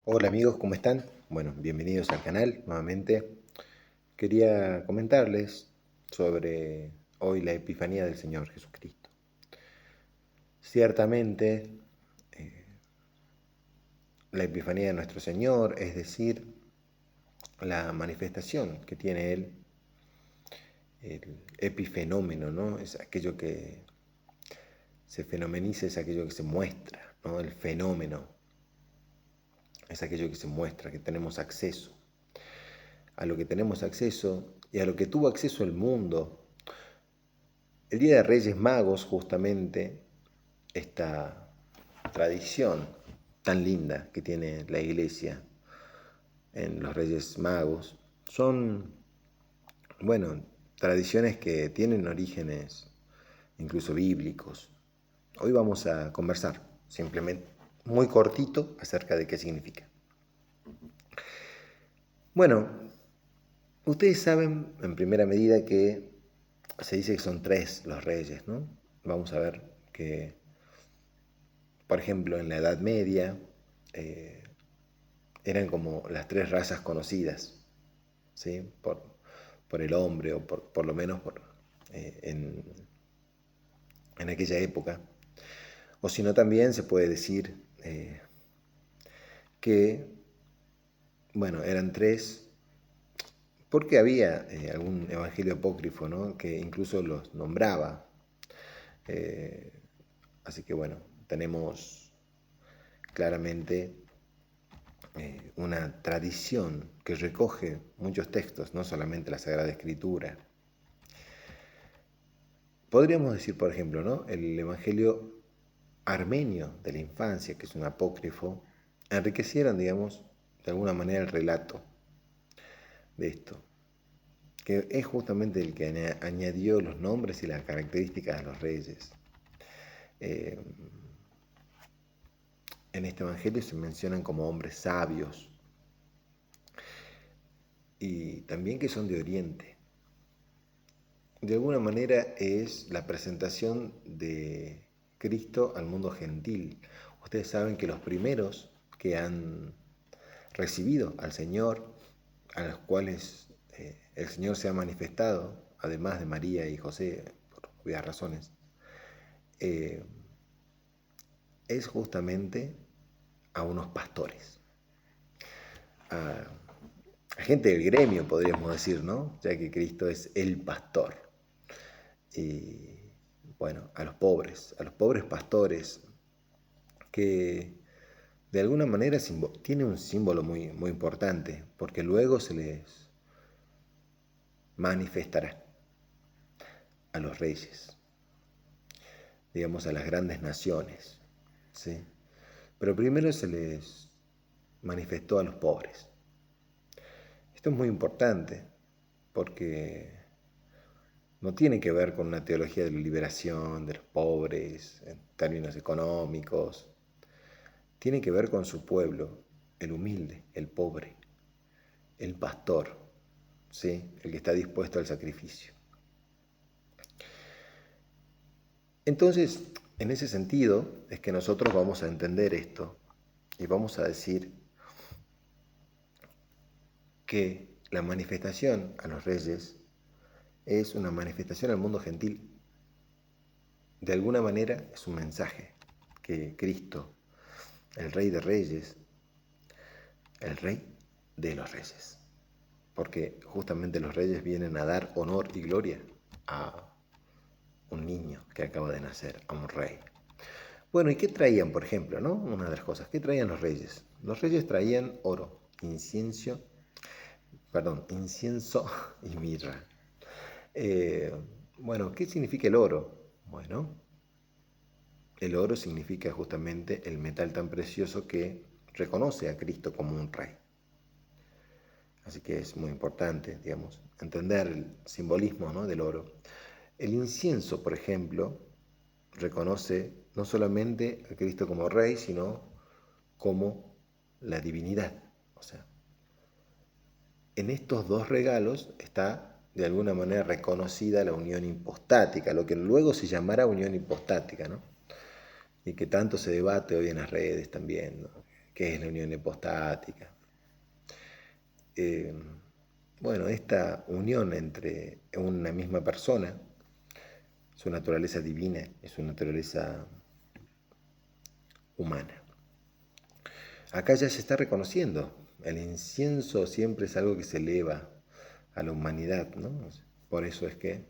Hola amigos, ¿cómo están? Bueno, bienvenidos al canal nuevamente. Quería comentarles sobre hoy la Epifanía del Señor Jesucristo. Ciertamente, la Epifanía de nuestro Señor, es decir, la manifestación que tiene Él, el epifenómeno, ¿no? Es aquello que se fenomeniza, es aquello que se muestra, ¿no? El fenómeno es aquello que se muestra, que tenemos acceso. A lo que tenemos acceso y a lo que tuvo acceso el mundo. El Día de Reyes Magos, justamente, esta tradición tan linda que tiene la Iglesia en los Reyes Magos, son, bueno, tradiciones que tienen orígenes incluso bíblicos. Hoy vamos a conversar simplemente muy cortito acerca de qué significa. Bueno, ustedes saben en primera medida que se dice que son tres los reyes, ¿no? Vamos a ver que, por ejemplo, en la Edad Media eran como las tres razas conocidas, ¿sí? Por el hombre, o por lo menos en aquella época. O si no, también se puede decir que, bueno, eran tres, porque había algún evangelio apócrifo, ¿no? Que incluso los nombraba. Eh, Así que bueno, tenemos claramente una tradición que recoge muchos textos, no solamente la Sagrada Escritura. Podríamos decir, por ejemplo, ¿no? El Evangelio armenio de la infancia, que es un apócrifo, enriquecieron, digamos, de alguna manera el relato de esto, que es justamente el que añadió los nombres y las características de los reyes. Eh, en este Evangelio se mencionan como hombres sabios y también que son de Oriente. De alguna manera es la presentación de Cristo al mundo gentil. Ustedes saben que los primeros que han recibido al Señor, a los cuales el Señor se ha manifestado, además de María y José, por obvias razones, eh, es justamente a unos pastores, a gente del gremio, podríamos decir, ¿no? Ya que Cristo es el pastor. Y bueno, a los pobres pastores, que de alguna manera tiene un símbolo muy, muy importante, porque luego se les manifestará a los reyes, digamos a las grandes naciones, ¿sí? Pero primero se les manifestó a los pobres. Esto es muy importante porque no tiene que ver con una teología de la liberación de los pobres en términos económicos. Tiene que ver con su pueblo, el humilde, el pobre, el pastor, ¿sí? El que está dispuesto al sacrificio. Entonces, en ese sentido, es que nosotros vamos a entender esto y vamos a decir que la manifestación a los reyes es una manifestación al mundo gentil. De alguna manera es un mensaje que Cristo, el Rey de Reyes, el Rey de los Reyes, porque justamente los reyes vienen a dar honor y gloria a un niño que acaba de nacer, a un rey. Bueno, ¿y qué traían, por ejemplo, no? Una de las cosas, ¿qué traían los reyes? Los reyes traían oro, incienso y mirra. Eh, bueno, ¿qué significa el oro? Bueno, el oro significa justamente el metal tan precioso que reconoce a Cristo como un rey. Así que es muy importante, digamos, entender el simbolismo, ¿no? Del oro. El incienso, por ejemplo, reconoce no solamente a Cristo como rey, sino como la divinidad. O sea, en estos dos regalos está de alguna manera reconocida la unión hipostática, lo que luego se llamará unión hipostática, ¿no? Y que tanto se debate hoy en las redes también, ¿no? qué es la unión hipostática. Bueno, esta unión entre una misma persona, su naturaleza divina y su naturaleza humana. Acá ya se está reconociendo. El incienso siempre es algo que se eleva a la humanidad, ¿no? Por eso es que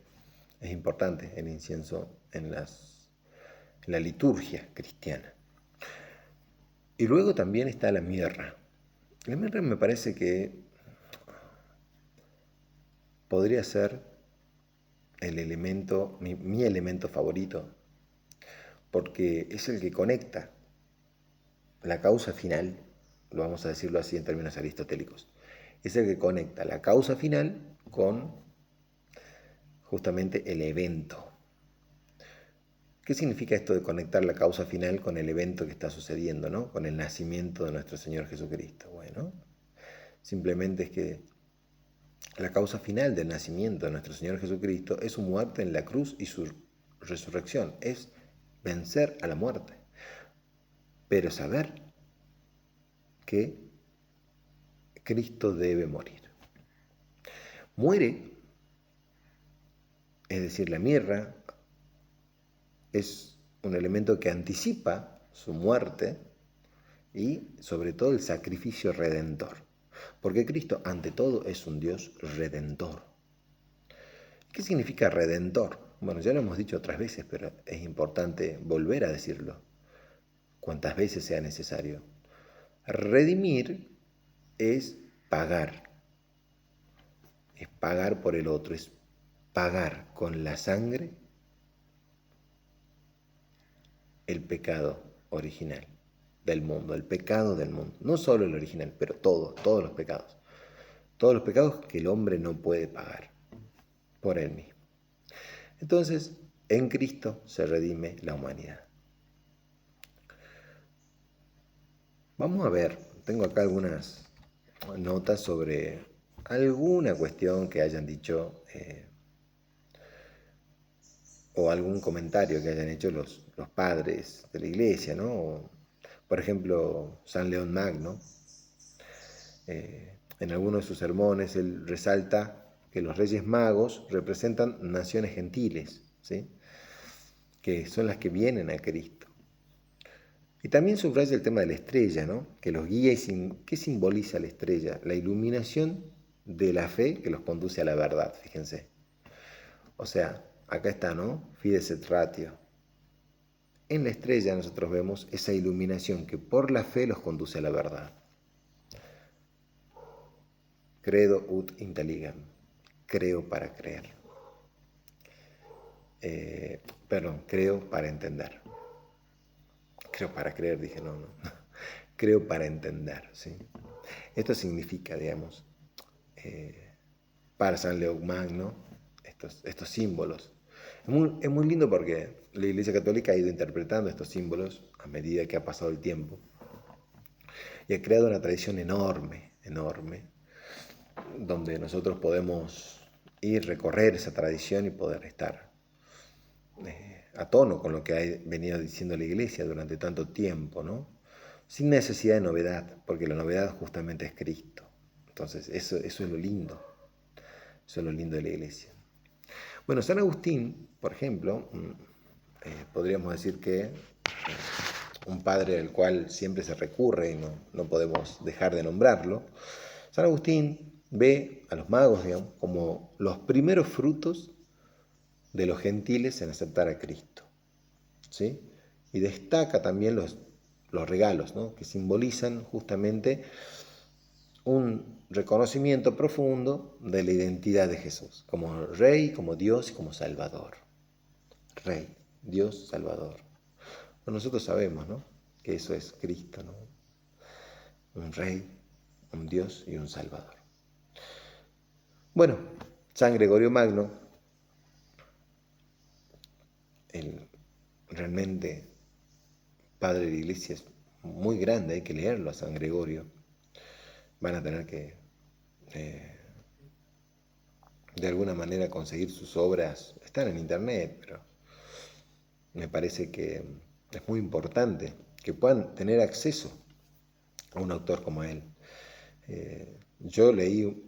es importante el incienso en la liturgia cristiana. Y luego también está la mirra. La mirra me parece que podría ser el elemento, mi elemento favorito, porque es el que conecta la causa final, lo vamos a decirlo así en términos aristotélicos, es el que conecta la causa final con justamente el evento. ¿Qué significa esto de conectar la causa final con el evento que está sucediendo, ¿no? Con el nacimiento de nuestro Señor Jesucristo? Bueno, simplemente es que la causa final del nacimiento de nuestro Señor Jesucristo es su muerte en la cruz y su resurrección, es vencer a la muerte, pero saber que Cristo debe morir. Muere, es decir, la mirra es un elemento que anticipa su muerte y sobre todo el sacrificio redentor. Porque Cristo ante todo es un Dios redentor. ¿Qué significa redentor? Bueno, ya lo hemos dicho otras veces, pero es importante volver a decirlo cuantas veces sea necesario. Redimir es pagar por el otro, es pagar con la sangre el pecado original del mundo, el pecado del mundo. No solo el original, pero todos los pecados. Todos los pecados que el hombre no puede pagar por él mismo. Entonces, en Cristo se redime la humanidad. Vamos a ver, tengo acá algunas notas sobre alguna cuestión que hayan dicho o algún comentario que hayan hecho los padres de la iglesia, ¿no? Por ejemplo, San León Magno, en alguno de sus sermones, él resalta que los reyes magos representan naciones gentiles, ¿sí? Que son las que vienen a Cristo. Y también subraya el tema de la estrella, ¿no? Que los guía y ¿qué simboliza la estrella? La iluminación de la fe que los conduce a la verdad, fíjense. O sea, acá está, ¿no? Fides et ratio. En la estrella nosotros vemos esa iluminación que por la fe los conduce a la verdad. Credo ut intelligam. Creo para creer. Creo para entender. Creo para creer, dije, no. Creo para entender, ¿sí? Esto significa, digamos, para San León Magno, estos símbolos. Es muy lindo porque la Iglesia Católica ha ido interpretando estos símbolos a medida que ha pasado el tiempo y ha creado una tradición enorme, donde nosotros podemos ir, recorrer esa tradición y poder estar a tono con lo que ha venido diciendo la Iglesia durante tanto tiempo, ¿no? Sin necesidad de novedad, porque la novedad justamente es Cristo. Entonces, eso es lo lindo. Eso es lo lindo de la Iglesia. Bueno, San Agustín, por ejemplo, podríamos decir que un padre al cual siempre se recurre y no podemos dejar de nombrarlo, San Agustín ve a los magos, digamos, como los primeros frutos de los gentiles en aceptar a Cristo, ¿sí? Y destaca también los regalos, ¿no? Que simbolizan justamente un reconocimiento profundo de la identidad de Jesús, como Rey, como Dios y como Salvador. Rey, Dios, Salvador. Bueno, nosotros sabemos, ¿no? Que eso es Cristo, ¿no? Un Rey, un Dios y un Salvador. Bueno, San Gregorio Magno, el realmente padre de la Iglesia, es muy grande, hay que leerlo a San Gregorio. Van a tener que de alguna manera conseguir sus obras. Están en internet, pero me parece que es muy importante que puedan tener acceso a un autor como él. Yo leí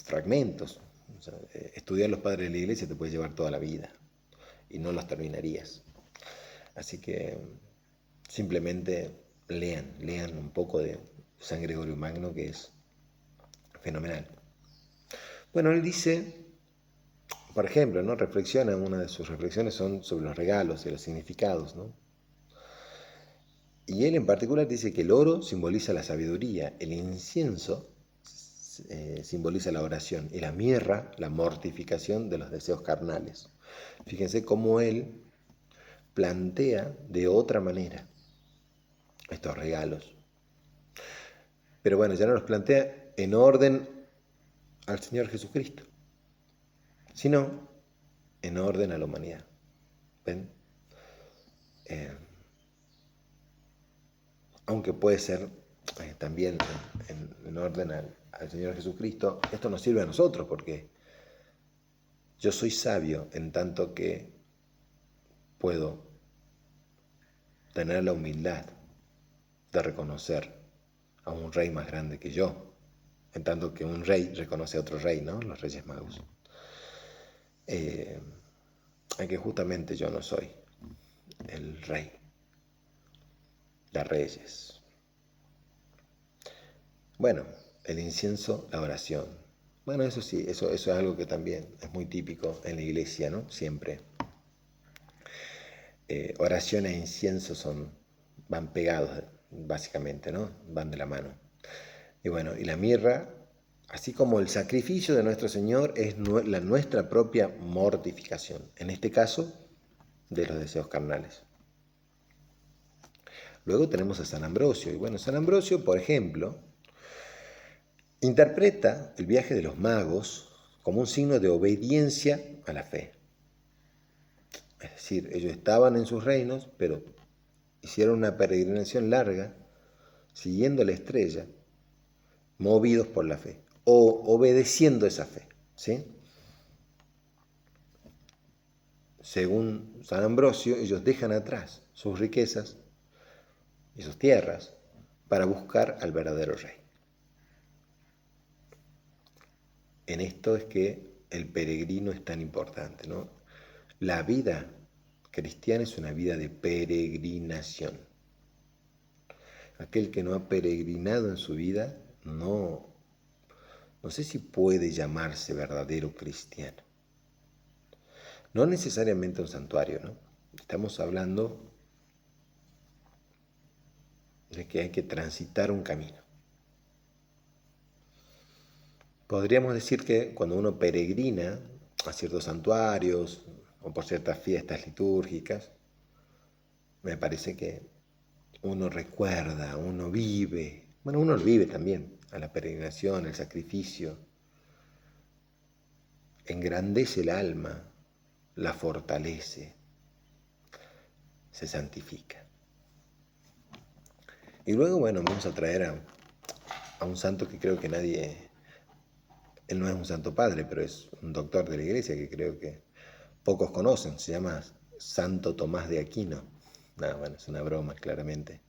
fragmentos. O sea, estudiar los padres de la iglesia te puede llevar toda la vida y no los terminarías. Así que simplemente lean un poco de San Gregorio Magno, que es fenomenal. Bueno, él dice, por ejemplo, ¿no? Reflexiona, una de sus reflexiones son sobre los regalos y los significados, ¿no? Y él en particular dice que el oro simboliza la sabiduría, el incienso simboliza la oración y la mirra la mortificación de los deseos carnales. Fíjense cómo él plantea de otra manera estos regalos. Pero bueno, ya no los plantea en orden al Señor Jesucristo, sino en orden a la humanidad. ¿Ven? Aunque puede ser también en orden al Señor Jesucristo, esto nos sirve a nosotros porque yo soy sabio en tanto que puedo tener la humildad de reconocer a un rey más grande que yo, en tanto que un rey reconoce a otro rey, ¿no? Los Reyes Magos. Aunque justamente yo no soy el rey de reyes. Bueno, el incienso, la oración. Bueno, eso sí, eso es algo que también es muy típico en la iglesia, ¿no? Siempre. Oración e incienso van pegados, básicamente, ¿no? Van de la mano. Y bueno, y la mirra, así como el sacrificio de nuestro Señor, es nuestra propia mortificación. En este caso, de los deseos carnales. Luego tenemos a San Ambrosio. Y bueno, San Ambrosio, por ejemplo, interpreta el viaje de los magos como un signo de obediencia a la fe. Es decir, ellos estaban en sus reinos, pero hicieron una peregrinación larga, siguiendo la estrella, movidos por la fe, o obedeciendo esa fe, ¿sí? Según San Ambrosio, ellos dejan atrás sus riquezas y sus tierras para buscar al verdadero rey. En esto es que el peregrino es tan importante, ¿no? La vida cristiana es una vida de peregrinación. Aquel que no ha peregrinado en su vida no sé si puede llamarse verdadero cristiano. No necesariamente un santuario, ¿no? Estamos hablando de que hay que transitar un camino. Podríamos decir que cuando uno peregrina a ciertos santuarios o por ciertas fiestas litúrgicas, me parece que uno recuerda, uno vive, bueno, uno vive también a la peregrinación, el sacrificio, engrandece el alma, la fortalece, se santifica. Y luego, bueno, vamos a traer a un santo que creo que él no es un santo padre, pero es un doctor de la iglesia que creo que pocos conocen, se llama Santo Tomás de Aquino. Bueno, es una broma, claramente.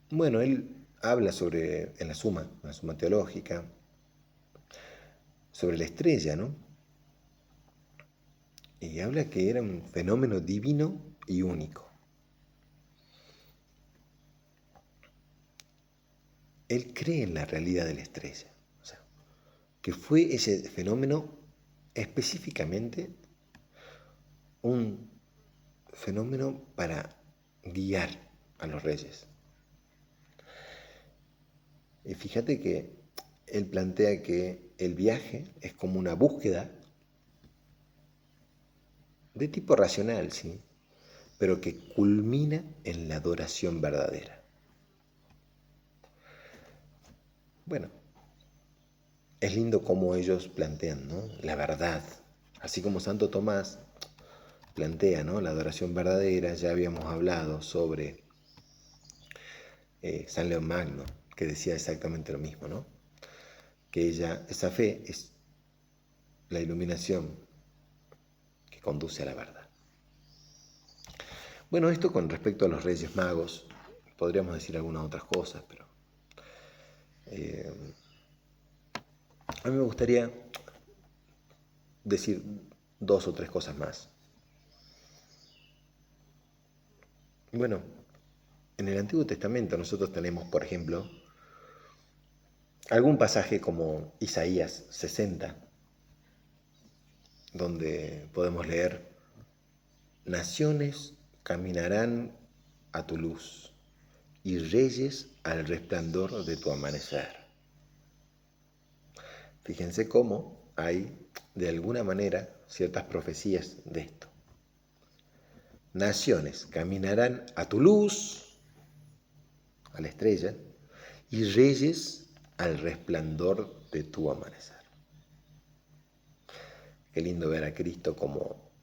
Bueno, él habla en la suma teológica, sobre la estrella, ¿no? Y habla que era un fenómeno divino y único. Él cree en la realidad de la estrella, o sea, que fue ese fenómeno específicamente un fenómeno para guiar a los reyes. Y fíjate que él plantea que el viaje es como una búsqueda de tipo racional, ¿sí? Pero que culmina en la adoración verdadera. Bueno, es lindo cómo ellos plantean, ¿no? La verdad. Así como Santo Tomás plantea, ¿no? La adoración verdadera. Ya habíamos hablado sobre San León Magno, que decía exactamente lo mismo, ¿no? Que esa fe es la iluminación que conduce a la verdad. Bueno, esto con respecto a los Reyes Magos, podríamos decir algunas otras cosas, pero a mí me gustaría decir 2 o 3 cosas más. Bueno, en el Antiguo Testamento nosotros tenemos, por ejemplo, algún pasaje como Isaías 60, donde podemos leer: naciones caminarán a tu luz y reyes al resplandor de tu amanecer. Fíjense cómo hay, de alguna manera, ciertas profecías de esto. Naciones caminarán a tu luz, a la estrella, y reyes al resplandor de tu amanecer. Qué lindo ver a Cristo como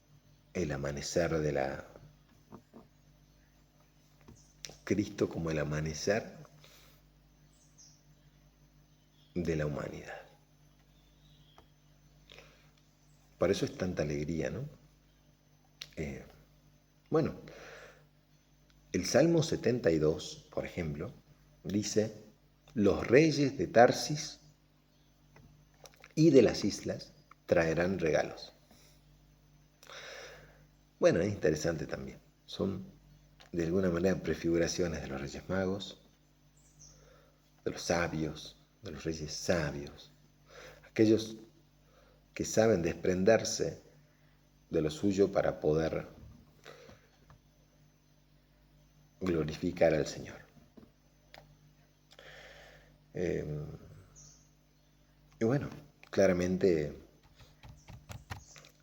el amanecer de la... Cristo como el amanecer de la humanidad. Por eso es tanta alegría, ¿no? Bueno, el Salmo 72, por ejemplo, dice: los reyes de Tarsis y de las islas traerán regalos. Bueno, es interesante también. Son, de alguna manera, prefiguraciones de los reyes magos, de los sabios, de los reyes sabios, aquellos que saben desprenderse de lo suyo para poder glorificar al Señor. Y bueno, claramente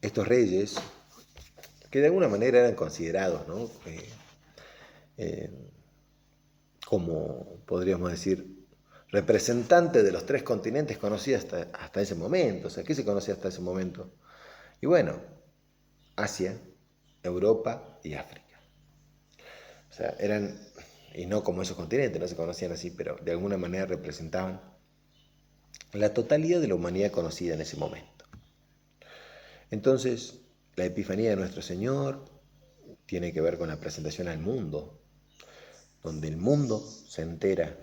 estos reyes, que de alguna manera eran considerados, ¿no? Como podríamos decir, representantes de los 3 continentes conocidos hasta ese momento. O sea, ¿qué se conocía hasta ese momento? Y bueno, Asia, Europa y África. O sea, eran, y no como esos continentes, no se conocían así, pero de alguna manera representaban la totalidad de la humanidad conocida en ese momento. Entonces, la Epifanía de nuestro Señor tiene que ver con la presentación al mundo, donde el mundo se entera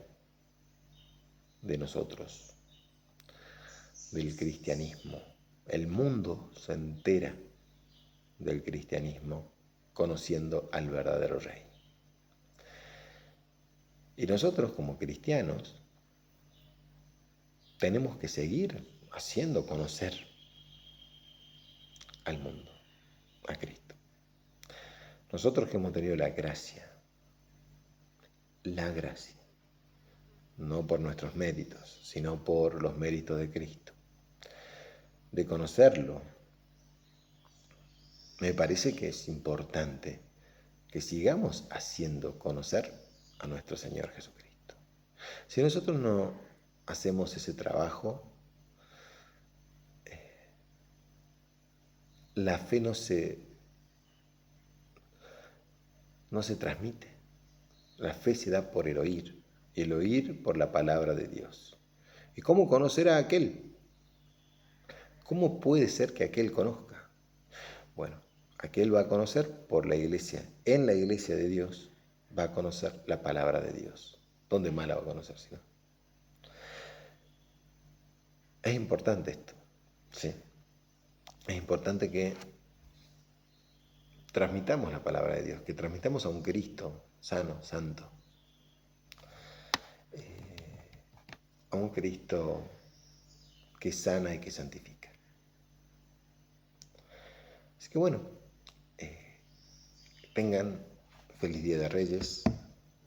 de nosotros, del cristianismo. El mundo se entera del cristianismo conociendo al verdadero Rey. Y nosotros como cristianos tenemos que seguir haciendo conocer al mundo, a Cristo. Nosotros que hemos tenido la gracia, no por nuestros méritos, sino por los méritos de Cristo, de conocerlo, me parece que es importante que sigamos haciendo conocer a nuestro Señor Jesucristo. Si nosotros no hacemos ese trabajo, la fe no se transmite. La fe se da por el oír, y el oír por la palabra de Dios. ¿Y cómo conocer a aquel? ¿Cómo puede ser que aquel conozca? Bueno, aquel va a conocer por la iglesia. En la iglesia de Dios va a conocer la palabra de Dios. ¿Dónde más la va a conocer si no? Es importante esto, sí. Es importante que transmitamos la palabra de Dios, que transmitamos a un Cristo sano, santo, a un Cristo que sana y que santifica. Así que bueno, tengan feliz Día de Reyes,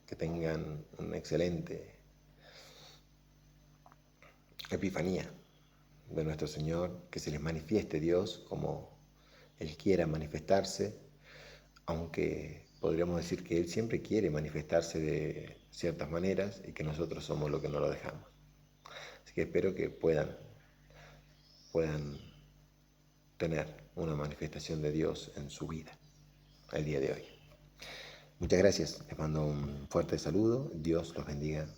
que tengan una excelente Epifanía de nuestro Señor, que se les manifieste Dios como Él quiera manifestarse, aunque podríamos decir que Él siempre quiere manifestarse de ciertas maneras y que nosotros somos los que no lo dejamos. Así que espero que puedan tener una manifestación de Dios en su vida el día de hoy. Muchas gracias, les mando un fuerte saludo, Dios los bendiga.